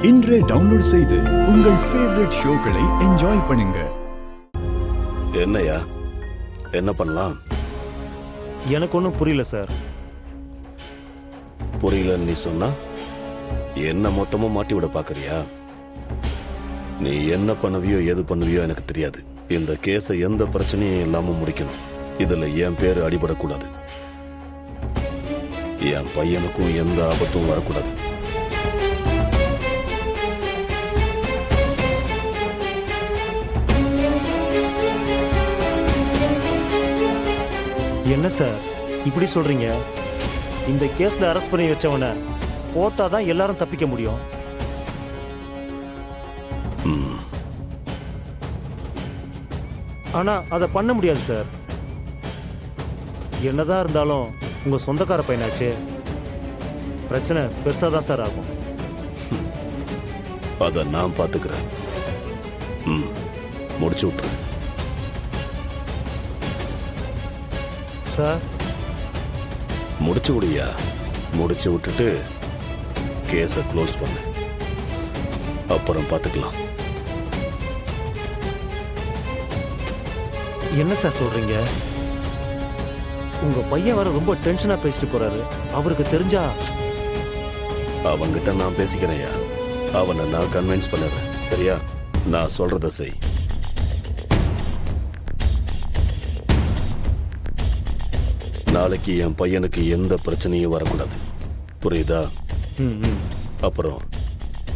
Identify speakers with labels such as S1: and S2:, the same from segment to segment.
S1: இன்றே டவுன்லோட் செய்து உங்கள் ஃபேவரட் ஷோக்களை என்ஜாய் பண்ணுங்க.
S2: என்னையா என்ன பண்ணலாம்?
S3: எனக்கு ஒன்றும் புரியல சார்.
S2: புரியலன்னு நீ சொன்னா என்ன மொத்தமா மாட்டி விட பாக்குறியா? நீ என்ன பண்ணுவியோ எது பண்ணுவியோ எனக்கு தெரியாது. இந்த கேஸை எந்த பிரச்சனையும் இல்லாம முடிக்கணும். இதுல என் பேரு அடிபடக்கூடாது. என் பையனுக்கும் எந்த ஆபத்தும் வரக்கூடாது.
S3: என்ன சார் இப்படி சொல்றீங்க? இந்த கேஸ்ல அரெஸ்ட் பண்ணி வச்சவனை போட்டாதான் எல்லாரும் தப்பிக்க முடியும். ஆனா அதை பண்ண முடியாது சார். என்னதான் இருந்தாலும் உங்க சொந்தக்கார பையனாச்சு, பிரச்சனை பெருசா தான் சார் ஆகும்.
S2: அத நான் பாத்துக்கிறேன். முடிச்சு விட்டுரு
S3: சார்.
S2: முடிச்சு விடியா? முடிச்சு விட்டுட்டு கேஸை க்ளோஸ் பண்ணு. அப்புறம் பார்த்துக்கலாம்.
S3: என்ன சார் சொல்றீங்க? உங்க பையன் வர ரொம்ப டென்ஷனா பேசிட்டு போறாரு. அவருக்கு தெரிஞ்சா
S2: அவங்கிட்ட நான் பேசிக்கிறேன்யா. அவனை நான் கன்வின்ஸ் பண்ணுறேன். சரியா? நான் சொல்றத செய். நாளைக்கு என் பையனுக்கு எந்த பிரச்சனையும் வரக்கூடாது. புரியுதா? அப்புறம்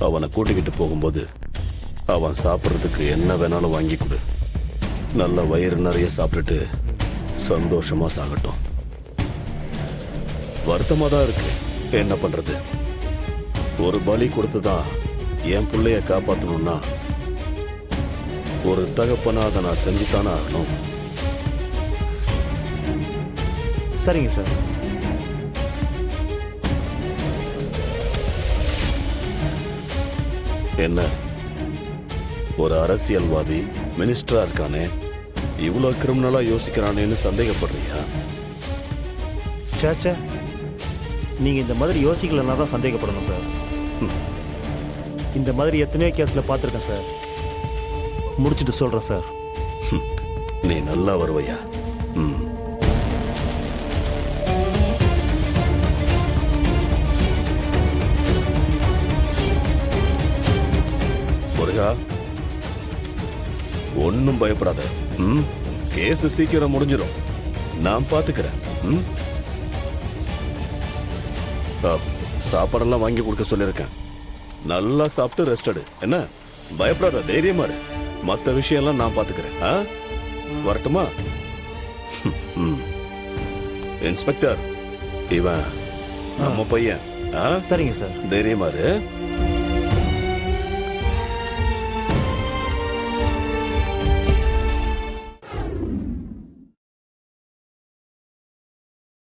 S2: அவனை கூட்டிக்கிட்டு போகும்போது அவன் சாப்பிட்றதுக்கு என்ன வேணாலும் வாங்கி கொடு. நல்ல வயிறு நிறைய சாப்பிட்டுட்டு சந்தோஷமா சாகட்டும். வருத்தமா தான் இருக்கு, என்ன பண்றது? ஒரு பலி கொடுத்துதான் என் பிள்ளைய காப்பாற்றணும்னா ஒரு தகப்பனா அதை நான் செஞ்சுத்தானே ஆகணும்.
S3: சரிங்க சார்.
S2: என்ன ஒரு அரசியல்வாதி மினிஸ்டரா இருக்கானே, இவ்வளவு கிரிமினலா யோசிக்கிறானேன்னு சந்தேகப்படுறியா?
S3: சேச்சே, நீங்க இந்த மாதிரி யோசிக்கலன்னா தான் சந்தேகப்படணும் சார். இந்த மாதிரி எத்தனையோ கேஸ்ல பார்த்துருக்கேன் சார். முடிச்சுட்டு சொல்றேன் சார்.
S2: நீ நல்லா வருவையா? முருகா, ஒன்னும் பயப்படாத. கேஸ் சீக்கிரம் முடிஞ்சிடும். நான் பாத்துக்கிறேன். சாப்பாடெல்லாம் வாங்கி கொடுக்க சொல்லியிருக்கேன். நல்லா சாப்பிட்டு ரெஸ்ட் எடு. என்ன, பயப்படாத, தைரியமா இரு. மற்ற விஷயம்லாம் நான் பாத்துக்கிறேன். வரட்டுமா? இன்ஸ்பெக்டர், இவன் நம்ம பையன்.
S3: சரிங்க சார்.
S2: தைரியமா இரு.